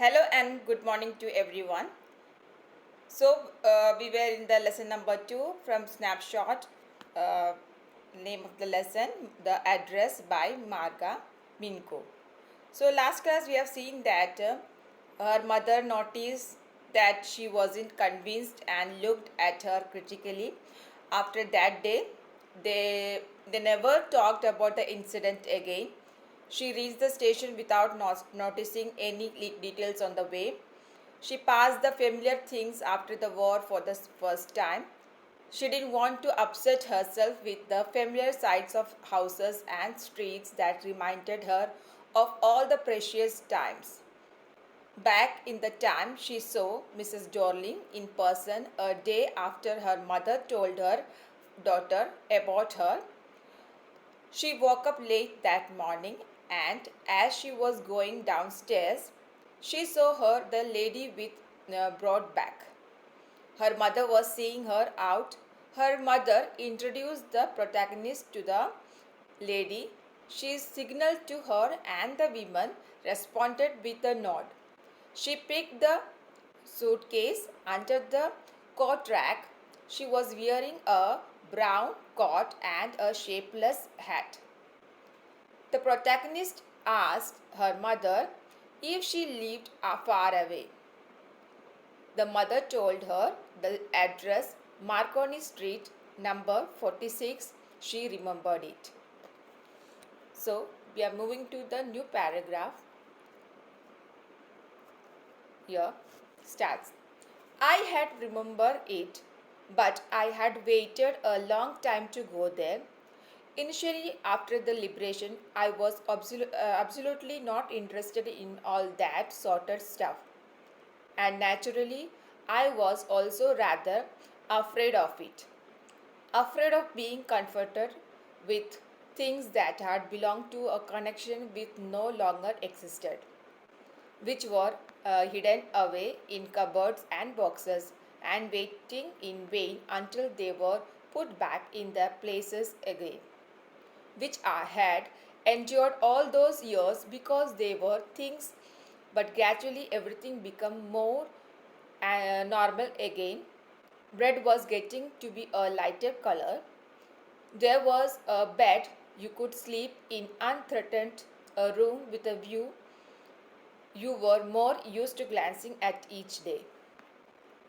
Hello and good morning to everyone. We were in the lesson number 2 from Snapshot. Uh, Name of the lesson, The Address by Marga Minko. So, last class we have seen that her mother noticed that she wasn't convinced and looked at her critically. After that day, they never talked about the incident again. She reached the station without noticing any details on the way. She passed the familiar things after the war for the first time. She didn't want to upset herself with the familiar sights of houses and streets that reminded her of all the precious times. Back in the time she saw Mrs. Dorling in person a day after her mother told her daughter about her, she woke up late that morning and as she was going downstairs, she saw her the lady with broad back. Her mother was seeing her out. Her mother introduced the protagonist to the lady. She signaled to her and the woman responded with a nod. She picked the suitcase under the coat rack. She was wearing a brown coat and a shapeless hat. The protagonist asked her mother if she lived far away. The mother told her the address, Marconi Street, number 46. She remembered it. So, we are moving to the new paragraph. Here starts. I had remembered it, but I had waited a long time to go there. Initially, after the liberation, I was absolutely not interested in all that sorted stuff. And naturally, I was also rather afraid of it. Afraid of being confronted with things that had belonged to a connection with no longer existed, which were hidden away in cupboards and boxes and waiting in vain until they were put back in their places again, which I had endured all those years because they were things, but gradually everything became more normal again. Bread was getting to be a lighter color. There was a bed you could sleep in unthreatened, a room with a view you were more used to glancing at each day.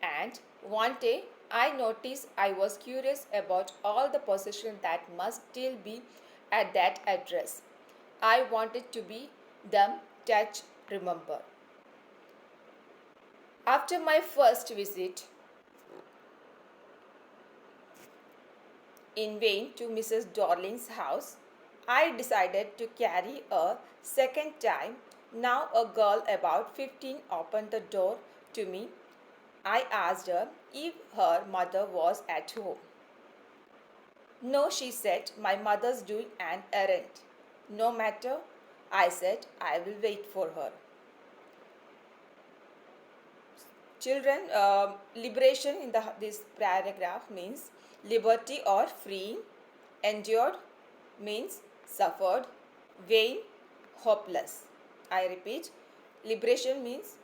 And one day I noticed I was curious about all the possessions that must still be at that address. I wanted to be them, touch, remember. After my first visit in vain to Mrs. Dorling's house, I decided to carry a second time. Now a girl about 15 opened the door to me. I asked her if her mother was at home. No, she said, my mother's doing an errand. No matter, I said, I will wait for her. Children, liberation in this paragraph means liberty or freeing, endured means suffered, vain, hopeless. I repeat, liberation means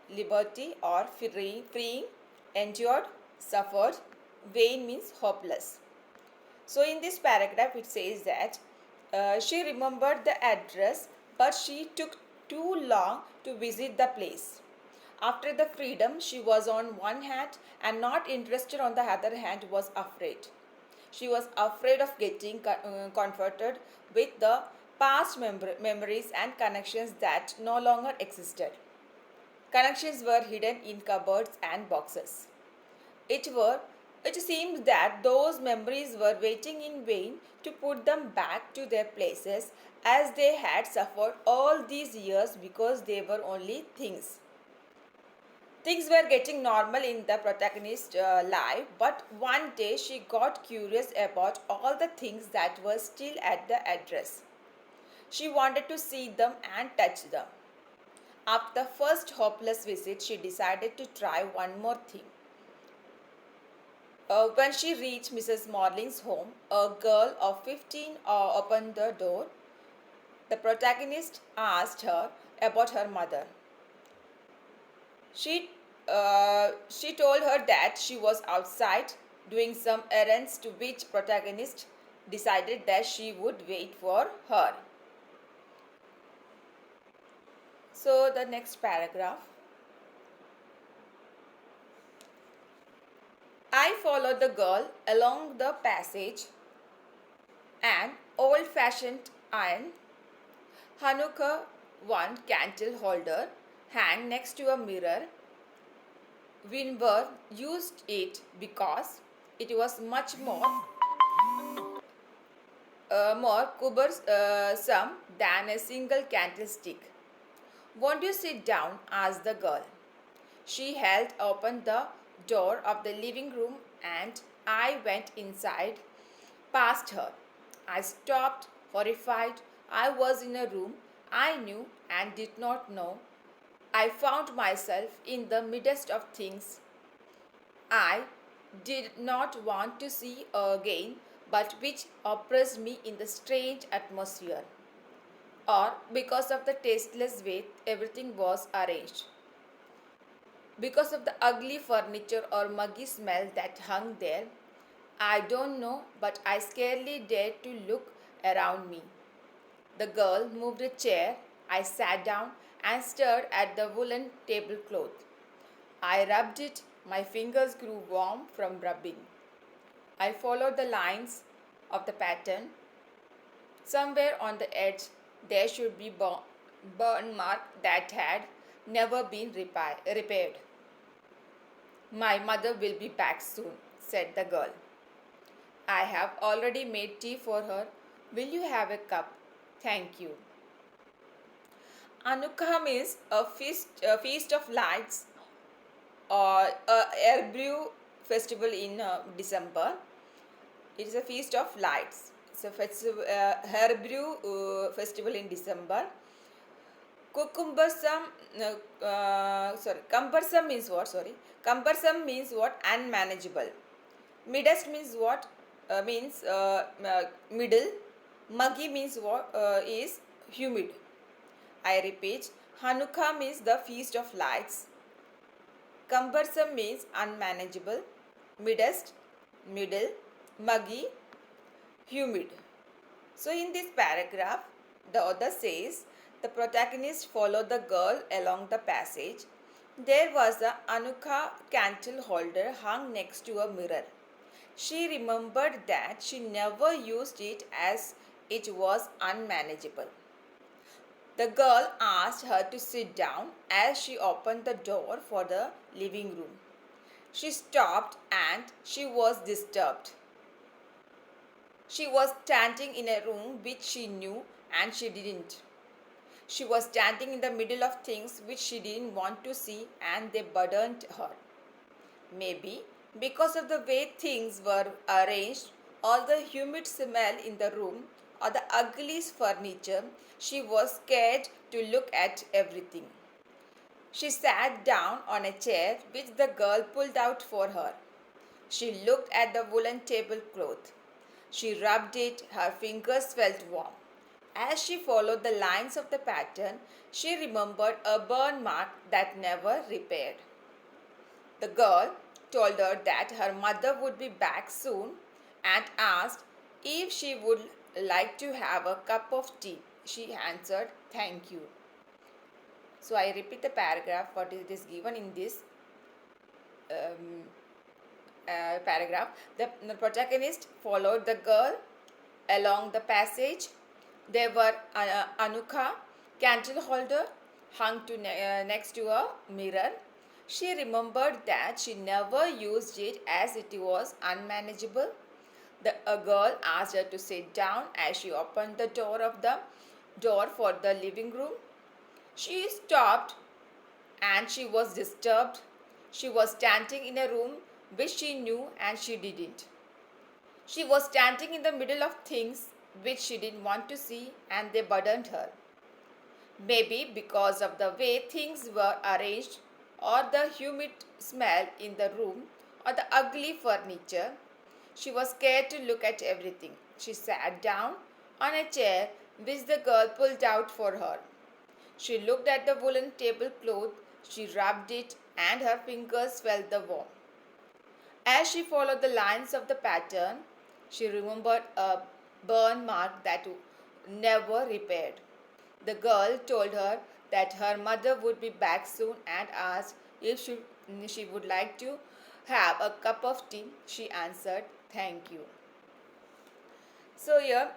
liberty or freeing, endured, suffered, vain means hopeless. So in this paragraph it says that she remembered the address but she took too long to visit the place. After the freedom, she was on one hand and not interested on the other hand was afraid. She was afraid of getting confronted with the past memories and connections that no longer existed. Connections were hidden in cupboards and boxes. It were it seemed that those memories were waiting in vain to put them back to their places as they had suffered all these years because they were only things. Things were getting normal in the protagonist's life, but one day she got curious about all the things that were still at the address. She wanted to see them and touch them. After the first hopeless visit, she decided to try one more thing. When she reached Mrs. Morling's home, a girl of 15 opened the door. The protagonist asked her about her mother. She told her that she was outside doing some errands, to which protagonist decided that she would wait for her. So the next paragraph. I followed the girl along the passage. An old-fashioned iron Hanukkah one candle holder hang next to a mirror. Winber used it because it was much more cumbersome than a single candlestick. Won't you sit down? Asked the girl. She held open the door of the living room and I went inside past her. I stopped, horrified. I was in a room I knew and did not know. I found myself in the midst of things I did not want to see again, but which oppressed me in the strange atmosphere, or because of the tasteless way everything was arranged, because of the ugly furniture or muggy smell that hung there. I don't know, but I scarcely dared to look around me. The girl moved a chair. I sat down and stared at the woolen tablecloth. I rubbed it. My fingers grew warm from rubbing. I followed the lines of the pattern. Somewhere on the edge, there should be burn mark that had never been repaired. My mother will be back soon, said the girl. I have already made tea for her. Will you have a cup? Thank you. Hanukkah means a feast of lights, or a Hebrew festival in December. It is a feast of lights. It's a Hebrew festival in December. Cumbersome, cumbersome means what? Cumbersome means what? Unmanageable. Midst means what? Means middle. Muggy means what? Is humid. I repeat, Hanukkah means the feast of lights. Cumbersome means unmanageable. Midst, middle. Muggy, humid. So in this paragraph, the author says the protagonist followed the girl along the passage. There was a Hanukkah candle holder hung next to a mirror. She remembered that she never used it as it was unmanageable. The girl asked her to sit down as she opened the door for the living room. She stopped and she was disturbed. She was standing in a room which she knew and she didn't. She was standing in the middle of things which she didn't want to see and they burdened her. Maybe because of the way things were arranged, or the humid smell in the room, or the ugly furniture, she was scared to look at everything. She sat down on a chair which the girl pulled out for her. She looked at the woolen tablecloth. She rubbed it, her fingers felt warm. As she followed the lines of the pattern, she remembered a burn mark that never repaired. The girl told her that her mother would be back soon and asked if she would like to have a cup of tea. She answered, "Thank you." So I repeat the paragraph what it is given in this um, paragraph. The protagonist followed the girl along the passage. There were Hanukkah candle holder hung next to a mirror. She remembered that she never used it as it was unmanageable. A girl asked her to sit down as she opened the door for the living room. She stopped and she was disturbed. She was standing in a room which she knew and she didn't. She was standing in the middle of things which she didn't want to see and they burdened her. Maybe because of the way things were arranged, or the humid smell in the room, or the ugly furniture, she was scared to look at everything. She sat down on a chair which the girl pulled out for her. She looked at the woolen tablecloth. She rubbed it and her fingers felt the warmth. As she followed the lines of the pattern, she remembered a burn mark that never repaired. The girl told her that her mother would be back soon and asked if she would like to have a cup of tea. She answered, "Thank you." So, here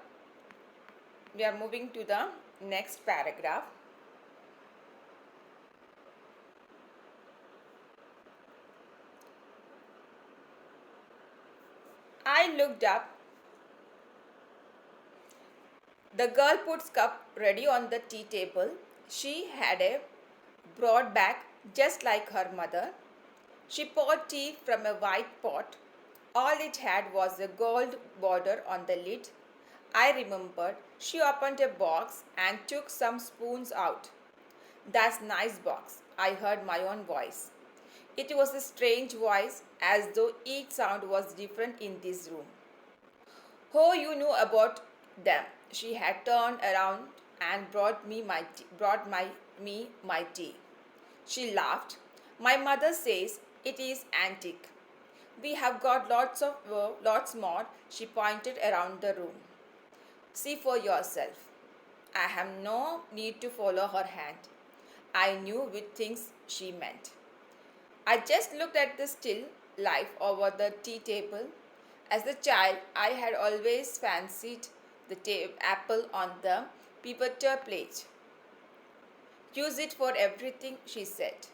we are moving to the next paragraph. I looked up. The girl puts cup ready on the tea table. She had a broad back just like her mother. She poured tea from a white pot. All it had was a gold border on the lid. I remembered she opened a box and took some spoons out. "That's nice box," I heard my own voice. It was a strange voice, as though each sound was different in this room. "Oh, you knew about them." She had turned around and brought me my tea. She laughed. "My mother says it is antique. We have got lots more." She pointed around the room. "See for yourself." I had no need to follow her hand. I knew which things she meant. I just looked at the still life over the tea table. As a child, I had always fancied the apple on the pivot plate. "Use it for everything," she said.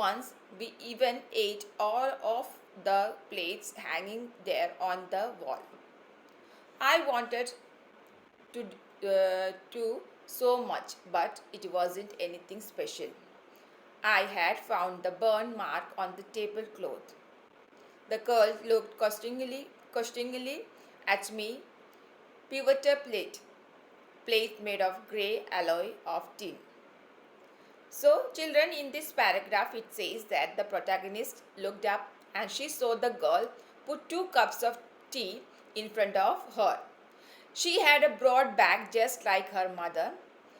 Once we even ate all of the plates hanging there on the wall. I wanted to so much, but it wasn't anything special. I had found the burn mark on the tablecloth. The girl looked questioningly at me. "Pivotal plate made of grey alloy of tin." So, children, in this paragraph, it says that the protagonist looked up and she saw the girl put 2 cups of tea in front of her. She had a broad back just like her mother.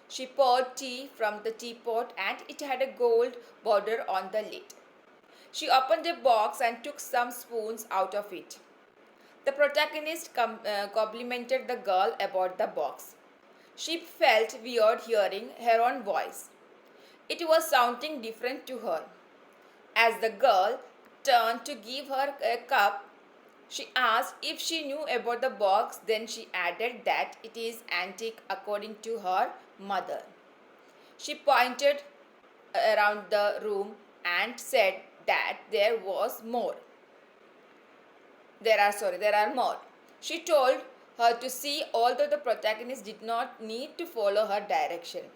She poured tea from the teapot and it had a gold border on the lid. She opened a box and took some spoons out of it. The protagonist complimented the girl about the box. She felt weird hearing her own voice. It was sounding different to her. As the girl turned to give her a cup, she asked if she knew about the box. Then she added that it is antique according to her mother. She pointed around the room and said that there are more. She told her to see, although the protagonist did not need to follow her direction.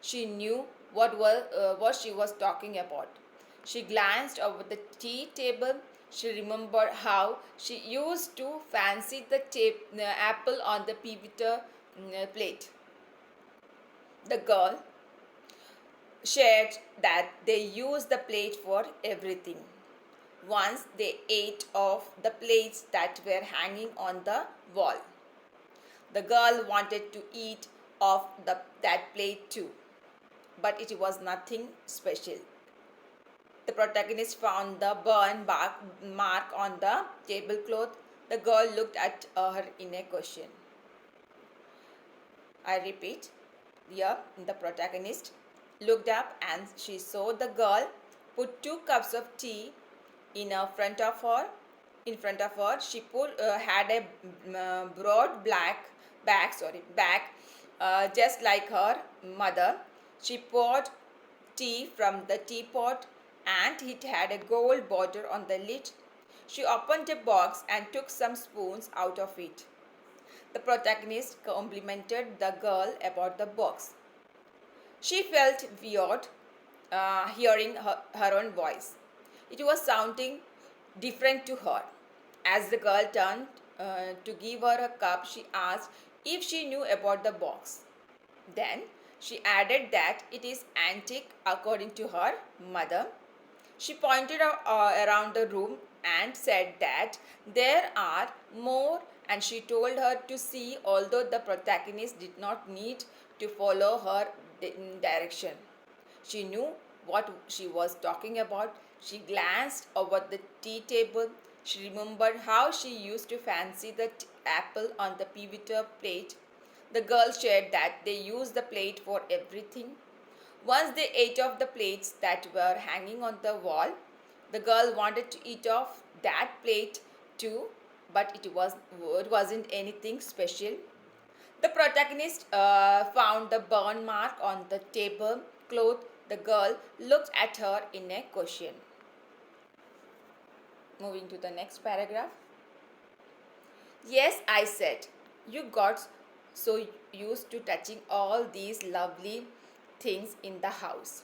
She knew what she was talking about. She glanced over the tea table. She remembered how she used to fancy the apple on the pivot plate. The girl shared that they used the plate for everything. Once they ate off the plates that were hanging on the wall. The girl wanted to eat off that plate too, but it was nothing special. The protagonist found the mark on the tablecloth. The girl looked at her in a question. I repeat, here the protagonist looked up and she saw the girl put 2 cups of tea in front of her. In front of her, she had a broad back, just like her mother. She poured tea from the teapot and it had a gold border on the lid. She opened a box and took some spoons out of it. The protagonist complimented the girl about the box. She felt weird hearing her own voice. It was sounding different to her. As the girl turned to give her a cup, she asked if she knew about the box. Then she added that it is antique according to her mother. She pointed around the room and said that there are more, and she told her to see, although the protagonist did not need to follow her direction. She knew what she was talking about. She glanced over the tea table. She remembered how she used to fancy the apple on the pewter plate. The girls shared that they used the plate for everything. Once they ate off the plates that were hanging on the wall, the girl wanted to eat off that plate too, but it wasn't anything special. The protagonist found the burn mark on the tablecloth. The girl looked at her in a question. Moving to the next paragraph. Yes, I said, you got so used to touching all these lovely things in the house.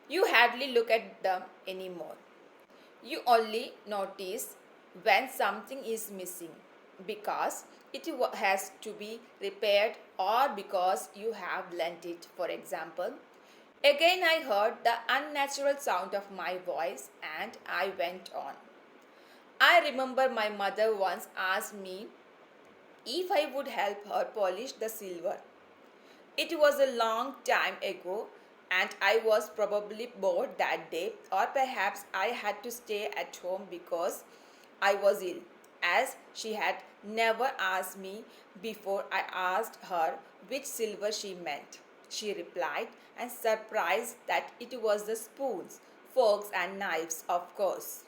You hardly look at them anymore. You only notice when something is missing because it has to be repaired or because you have lent it, for example. Again, I heard the unnatural sound of my voice and I went on. I remember my mother once asked me if I would help her polish the silver. It was a long time ago, and I was probably bored that day, or perhaps I had to stay at home because I was ill, as she had never asked me before. I asked her which silver she meant. She replied, and surprised that it was the spoons, forks, and knives, of course.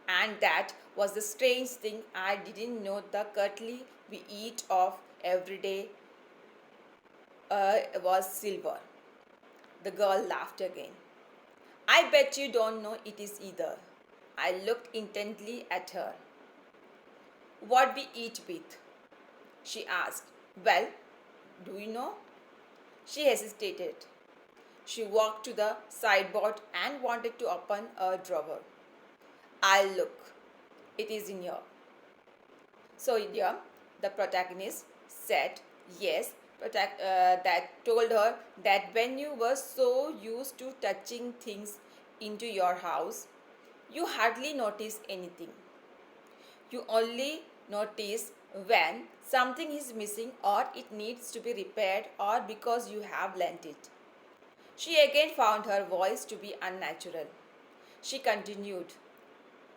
And that was the strange thing. I didn't know the cutlery we eat of every day was silver. The girl laughed again. I bet you don't know it is either. I looked intently at her. What we eat with? She asked. Well, do you know? She hesitated. She walked to the sideboard and wanted to open a drawer. I'll look. It is in here. So, India, the protagonist said yes, that told her that when you were so used to touching things into your house, you hardly notice anything. You only notice when something is missing or it needs to be repaired or because you have lent it. She again found her voice to be unnatural. She continued.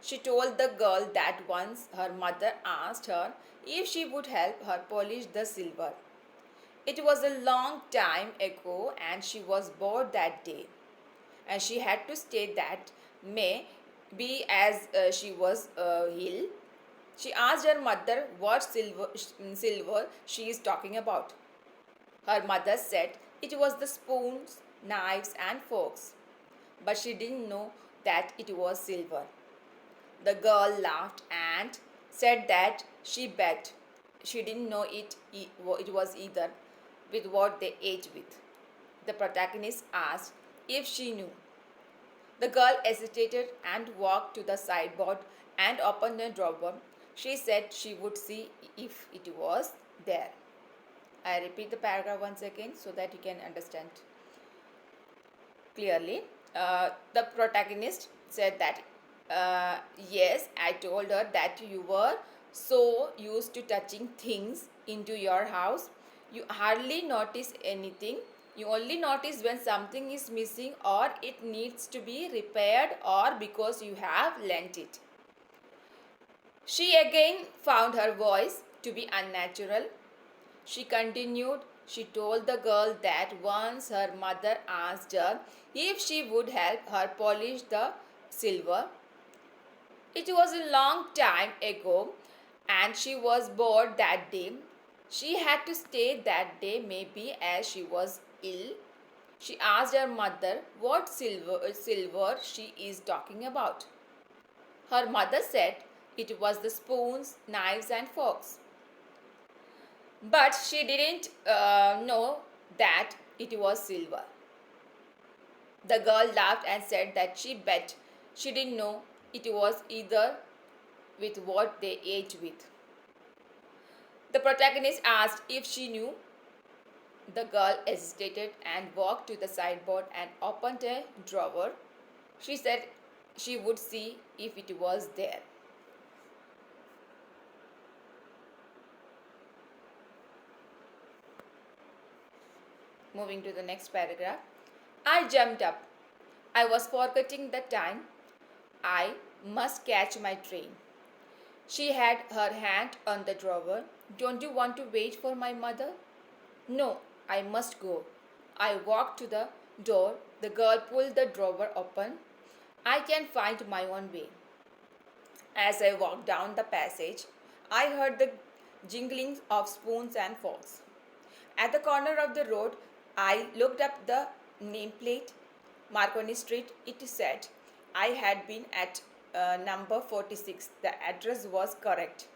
She told the girl that once her mother asked her if she would help her polish the silver. It was a long time ago and she was bored that day. And she had to stay that may be as she was ill. She asked her mother what silver she is talking about. Her mother said it was the spoons, knives, and forks, but she didn't know that it was silver. The girl laughed and said that she bet she didn't know it was either with what they ate with. The protagonist asked if she knew. The girl hesitated and walked to the sideboard and opened a drawer. She said she would see if it was there. I repeat the paragraph once again so that you can understand clearly. The protagonist said that yes, I told her that you were so used to touching things into your house, you hardly notice anything. You only notice when something is missing or it needs to be repaired or because you have lent it. She again found her voice to be unnatural. She continued. She told the girl that once her mother asked her if she would help her polish the silver. It was a long time ago and she was bored that day. She had to stay that day, maybe as she was ill. She asked her mother what silver she is talking about. Her mother said it was the spoons, knives, and forks. But she didn't know that it was silver. The girl laughed and said that she bet she didn't know it was either with what they ate with. The protagonist asked if she knew. The girl hesitated and walked to the sideboard and opened a drawer. She said she would see if it was there. Moving to the next paragraph. I jumped up. I was forgetting the time. I must catch my train. She had her hand on the drawer. Don't you want to wait for my mother? No, I must go. I walked to the door. The girl pulled the drawer open. I can find my own way. As I walked down the passage, I heard the jingling of spoons and forks. At the corner of the road, I looked up the nameplate, Marconi Street. It said I had been at number 46. The address was correct.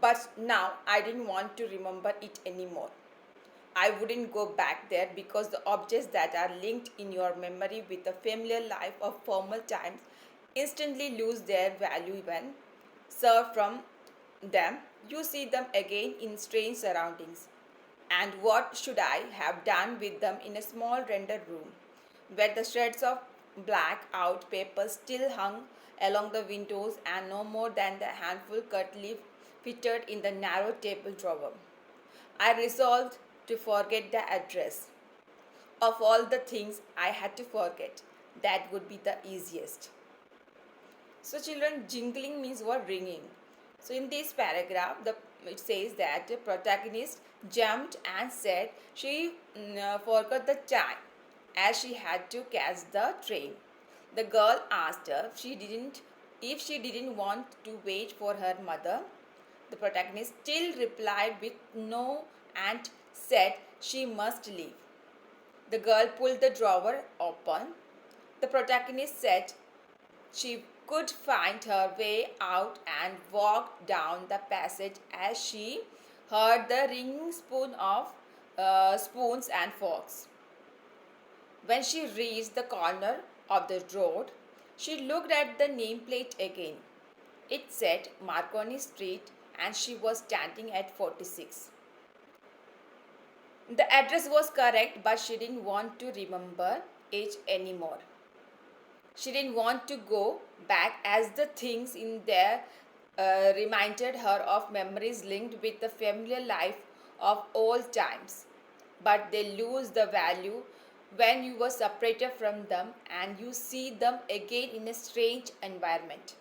But now I didn't want to remember it anymore. I wouldn't go back there because the objects that are linked in your memory with the familiar life of former times instantly lose their value when served from them. You see them again in strange surroundings. And what should I have done with them in a small rendered room where the shreds of black out paper still hung along the windows and no more than the handful curtly fitted in the narrow table drawer? I resolved to forget the address. Of all the things I had to forget, that would be the easiest. So, children, jingling means what? Ringing. So, in this paragraph, it says that the protagonist jumped and said she forgot the time as she had to catch the train. The girl asked her if she didn't want to wait for her mother. The protagonist still replied with no and said she must leave. The girl pulled the drawer open. The protagonist said she could find her way out and walked down the passage as she heard the ringing of spoons and forks. When she reached the corner of the road, she looked at the nameplate again. It said Marconi Street and she was standing at 46. The address was correct, but she didn't want to remember it anymore. She didn't want to go back as the things in there reminded her of memories linked with the familiar life of old times. But they lose the value when you were separated from them and you see them again in a strange environment.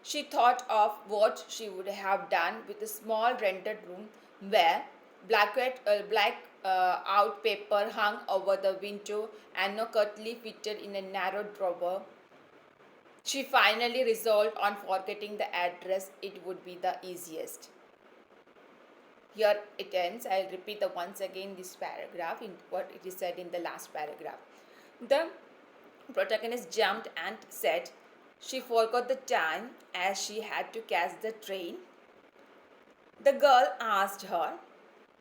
She thought of what she would have done with a small rented room where black out paper hung over the window and no curtly fitted in a narrow drawer. She finally resolved on forgetting the address. It would be the easiest. Here it ends. I'll repeat the once again this paragraph in what it is said in the last paragraph. The protagonist jumped and said she forgot the time as she had to catch the train. The girl asked her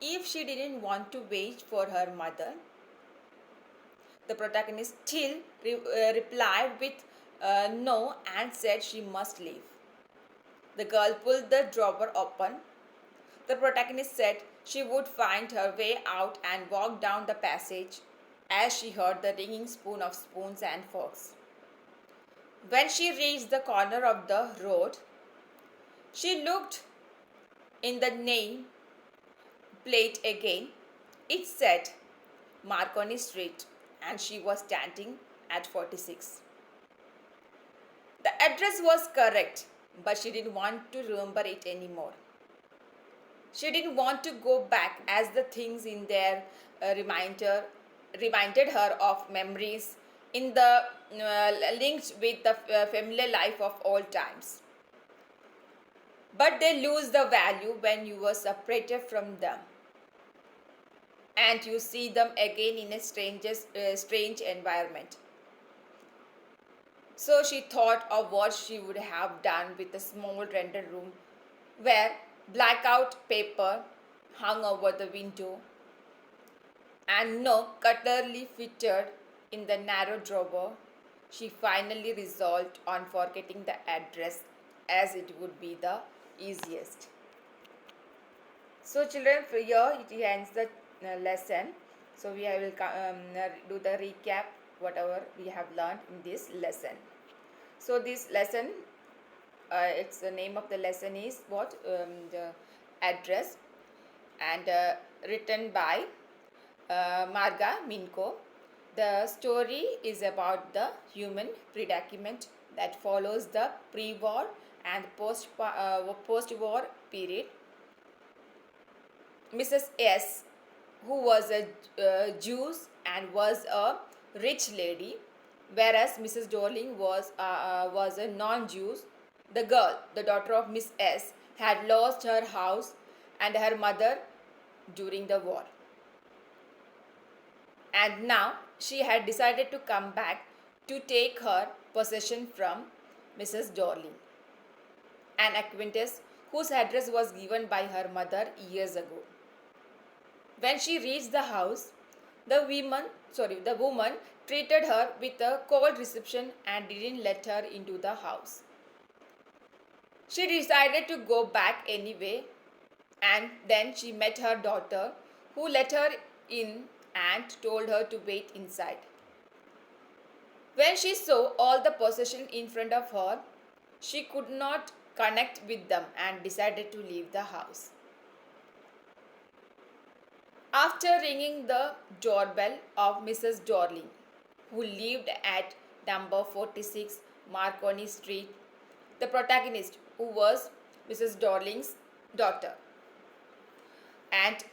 if she didn't want to wait for her mother. The protagonist still replied with no and said she must leave. The girl pulled the drawer open. The protagonist said she would find her way out and walk down the passage as she heard the ringing of spoons and forks. When she reached the corner of the road, she looked in the name plate again. It said Marconi Street and she was standing at 46. The address was correct, but she didn't want to remember it anymore. She didn't want to go back as the things in there reminded her of memories in the linked with the familiar life of old times. But they lose the value when you were separated from them and you see them again in a strange environment. So she thought of what she would have done with a small rented room where blackout paper hung over the window and no cutlery fitted in the narrow drawer. She finally resolved on forgetting the address as it would be the easiest. So children, here it ends the lesson. So we will do the recap whatever we have learned in this lesson. So this lesson, it's the name of the lesson is what? The address, and written by Marga Minko. The story is about the human predicament that follows the pre-war and post-war period. Mrs. S, who was a Jew and was a rich lady, whereas Mrs. Dorling was a non-Jew. The girl, the daughter of Miss S, had lost her house and her mother during the war, and now she had decided to come back to take her possession from Mrs. Dorling, an acquaintance whose address was given by her mother years ago. When she reached the house, the woman treated her with a cold reception and didn't let her into the house. She decided to go back anyway, and then she met her daughter, who let her in and told her to wait inside. When she saw all the possession in front of her, she could not connect with them and decided to leave the house. After ringing the doorbell of Mrs. Dorling, who lived at number 46 Marconi Street, the protagonist, who was Mrs. Dorling's daughter, and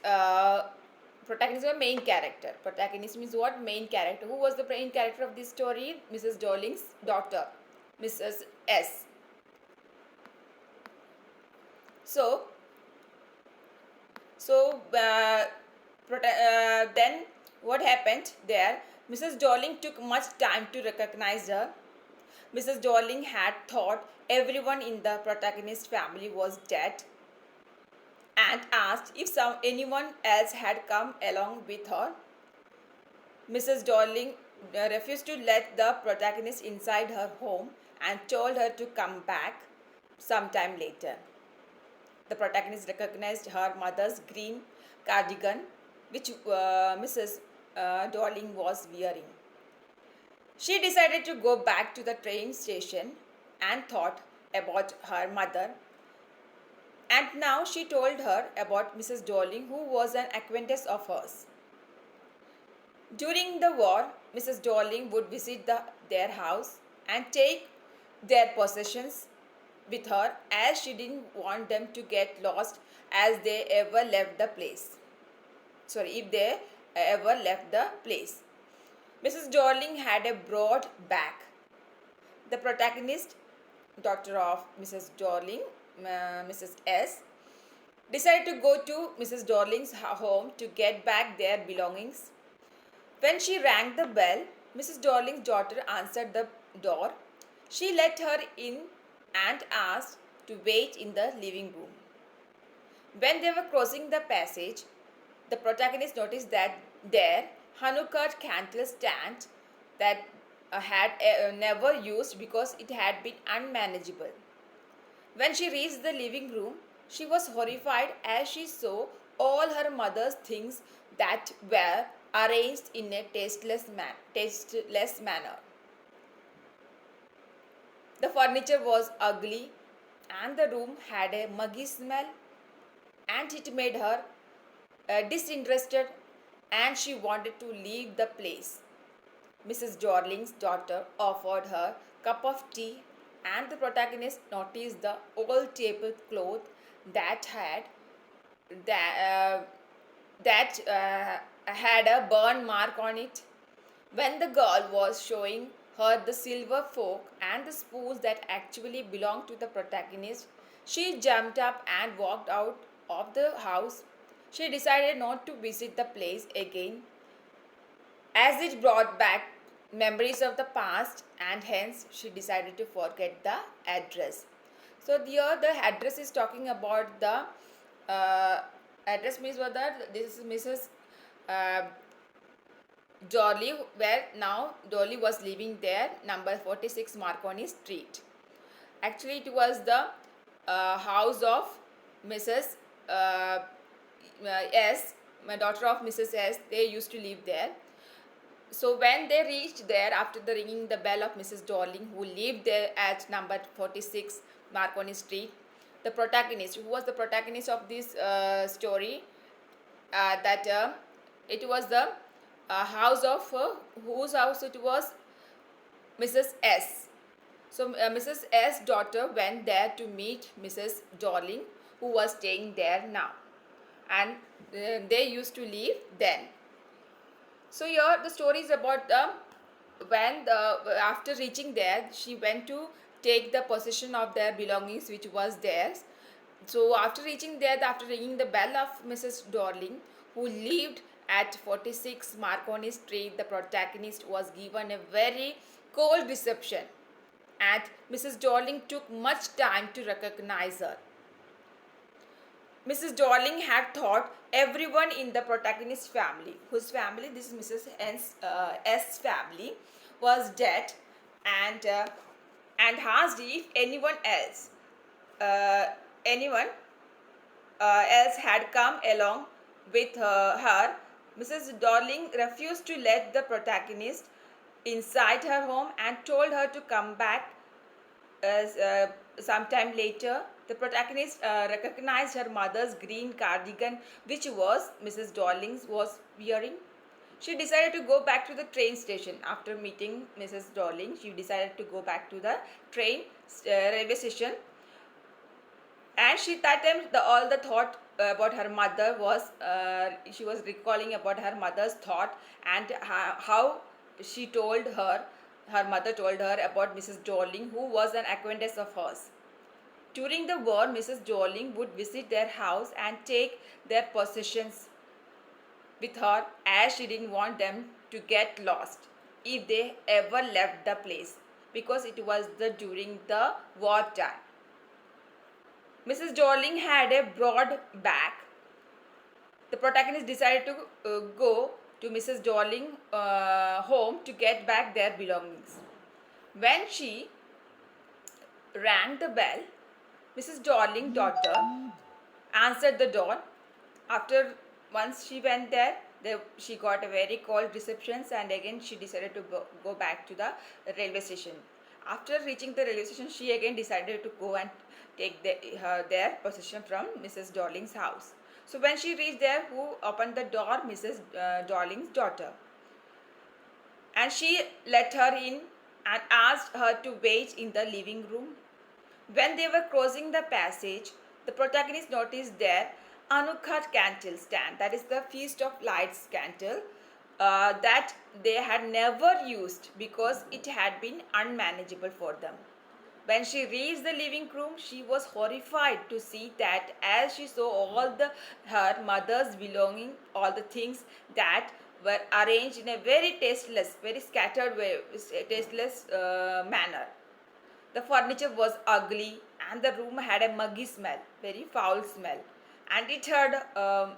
protagonist is a main character. Protagonist means what? Main character. Who was the main character of this story? Mrs. Dorling's daughter, Mrs. S. Then what happened there? Mrs. Dorling took much time to recognize her. Mrs. Dorling had thought everyone in the protagonist's family was dead and asked if anyone else had come along with her. Mrs. Dorling refused to let the protagonist inside her home and told her to come back sometime later. The protagonist recognized her mother's green cardigan, which Mrs. Dorling was wearing. She decided to go back to the train station and thought about her mother. And now she told her about Mrs. Dorling, who was an acquaintance of hers. During the war, Mrs. Dorling would visit their house and take their possessions with her, as she didn't want them to get lost if they ever left the place. Mrs. Dorling had a broad back. The protagonist, daughter of Mrs. Dorling, Mrs. S, decided to go to Mrs. Dorling's home to get back their belongings. When she rang the bell, Mrs. Dorling's daughter answered the door. She let her in and asked to wait in the living room. When they were crossing the passage, the protagonist noticed that their Hanukkah candle stand that had never used because it had been unmanageable. When she reached the living room, she was horrified as she saw all her mother's things that were arranged in a tasteless manner. The furniture was ugly and the room had a muggy smell, and it made her disinterested and she wanted to leave the place. Mrs. Dorling's daughter offered her a cup of tea, and the protagonist noticed the old tablecloth that had a burn mark on it. When the girl was showing her the silver fork and the spoons that actually belonged to the protagonist, she jumped up and walked out of the house. She decided not to visit the place again, as it brought back memories of the past, and hence she decided to forget the address. So here the address is talking about the address means what that this is Mrs. Dorley, where now Dorley was living there, number 46 Marconi Street. Actually, it was the house of Mrs. S, my daughter of Mrs. S. They used to live there. So when they reached there, after the ringing the bell of Mrs. Dorling, who lived there at number 46 Marconi Street, the protagonist, who was the protagonist of this story, it was the house of whose house it was? Mrs. S. So Mrs. S daughter went there to meet Mrs. Darling, who was staying there now, and they used to live then. So here the story is about when after reaching there, she went to take the possession of their belongings which was theirs. So after reaching there, after ringing the bell of Mrs. Darling, who lived at 46 Marconi Street, the protagonist was given a very cold reception, and Mrs. Darling took much time to recognize her. Mrs. Darling had thought everyone in the protagonist's family, whose family, this is Mrs. S family, was dead, and asked if uh, anyone else had come along with her. Mrs. Darling refused to let the protagonist inside her home and told her to come back sometime later. The protagonist recognized her mother's green cardigan, which was Mrs. Darling's was wearing. She decided to go back to the train station. After meeting Mrs. Darling, she decided to go back to the railway station. And she that time all the thought about her mother was she was recalling about her mother's thought, and how she told her mother told her about Mrs. Darling, who was an acquaintance of hers. During the war, Mrs. Darling would visit their house and take their possessions with her, as she didn't want them to get lost if they ever left the place, because it was during the war time. Mrs. Darling had a broad back. The protagonist decided to go to Mrs. Darling home to get back their belongings. When she rang the bell, Mrs. Darling daughter answered the door. After once she went there, she got a very cold reception, and again she decided to go back to the railway station. After reaching the railway station, she again decided to go and take their possession from Mrs. Darling's house. So when she reached there, who opened the door? Mrs. Darling's daughter. And she let her in and asked her to wait in the living room. When they were crossing the passage, the protagonist noticed their Anukhat candle stand, that is the Feast of Lights candle, that they had never used because it had been unmanageable for them. When she reached the living room, she was horrified to see that, as she saw all her mother's belongings, all the things that were arranged in a very tasteless, very scattered way, tasteless manner. The furniture was ugly, and the room had a muggy smell, very foul smell, and it had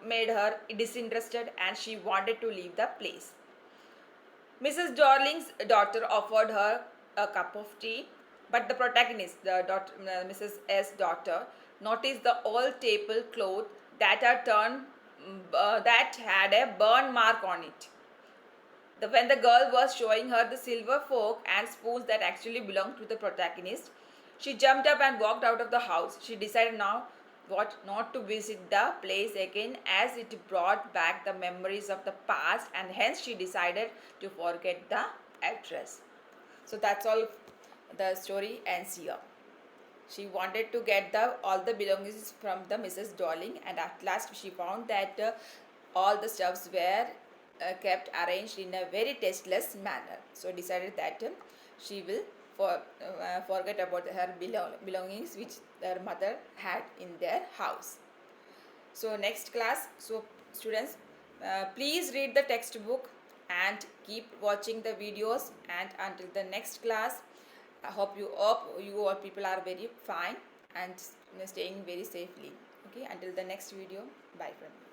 made her disinterested, and she wanted to leave the place. Mrs. Darling's daughter offered her a cup of tea, but the protagonist, Mrs. S. daughter, noticed the old tablecloth that had a burn mark on it. When the girl was showing her the silver fork and spoons that actually belonged to the protagonist, she jumped up and walked out of the house. She decided now not to visit the place again, as it brought back the memories of the past, and hence she decided to forget the address. So that's all. The story ends here. She wanted to get all the belongings from the Mrs. Darling, and at last she found that all the stuffs were kept arranged in a very tasteless manner. So decided that she will forget about her belongings which their mother had in their house. So next class, so students, please read the textbook and keep watching the videos, and until the next class, I hope you all people are very fine and staying very safely. Okay, until the next video, bye from me.